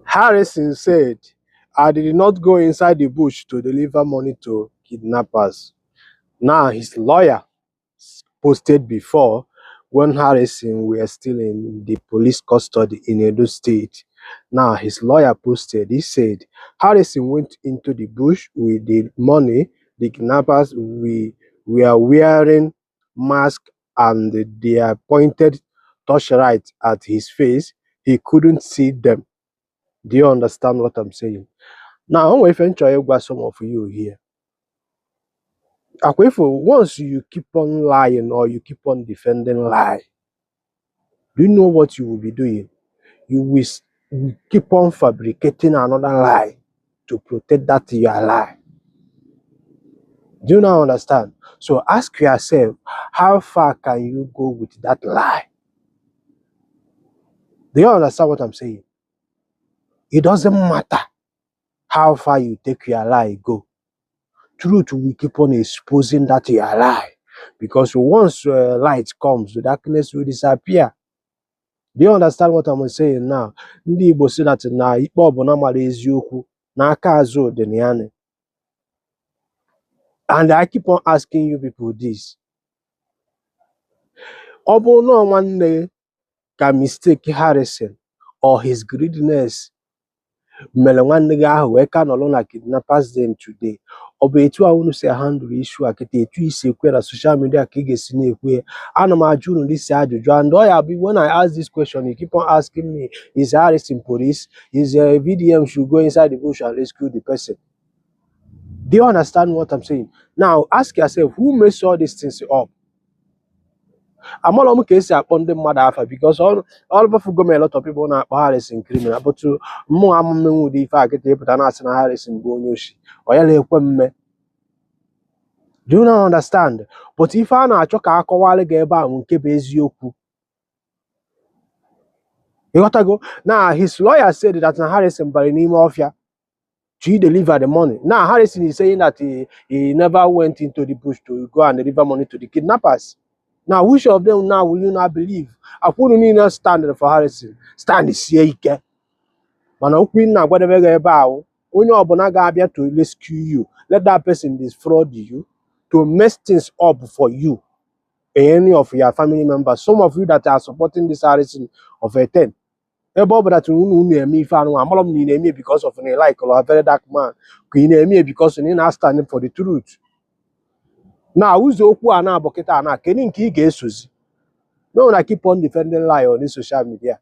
Harrison said, I did not go inside the bush to deliver money to kidnappers. Now, his lawyer posted before when Harrison were still in the police custody in Edo State. Now, his lawyer posted, he said, Harrison went into the bush with the money. The kidnappers were wearing masks and they pointed torchlight at his face. He couldn't see them. Do you understand what I'm saying? Now, if I enjoy some of you here, once you keep on lying or you keep on defending lie, do you know what you will be doing? You will keep on fabricating another lie to protect that your lie. Do you now understand? So ask yourself, how far can you go with that lie? Do you understand what I'm saying? It doesn't matter how far you take your lie go. Truth will keep on exposing that your lie. Because once light comes, the darkness will disappear. Do you understand what I'm saying now? Ndị Igbo say that na ikpe ọbụna mara eziokwu n'aka azụ dị na ya. And I keep on asking you people this. Ọ bụrụ na nwanne ka mistake Harrison or his greediness mere nwanne gị ahụ wee ka nọrọ na kidnappers den today. Ọ bụ etu a unu si handle issue a kịta etu isi ekwe na social media ka ị ga-esi na-ekwe. Ana m ajụ unu this ajụjụ, and ọ ya bụ when I ask this question, you keep on asking me, is Harrison police? Is VDM should go inside the bush and rescue the person? Do you understand what I'm saying? Now ask yourself, who messed all these things up? Amala m ka esi akpọ ndị mmadụ afa because all of go me a lot of people na-akpọ Harrison criminal, but mmụọ amụmenwu ụdị ife akịta ịpụta na-asị na Harrison bụ onye oshi ọ ya na-ekwe mme. Do you not understand? But if a na-achọ ka akọwalị gị ebe ahụ nke bụ eziokwu, you got to go. Now his lawyer said that Harrison bara n'ime ọfịa to deliver the money. Now Harrison is saying that he never went into the bush to go and deliver money to the kidnappers. Now, which of them now will you not believe? I put in a stand for Harrison. Stand is here. But now, Queen, now whatever about only Obonaga to rescue you. Let that person defraud you to mess things up for you and any of your family members. Some of you that are supporting this Harrison of a 10. That me because of a like or a very dark man. Me because you're not standing for the truth. Now, who's the Okwu Boketa? Can you get Susie? No, I keep on defending lie on this social media.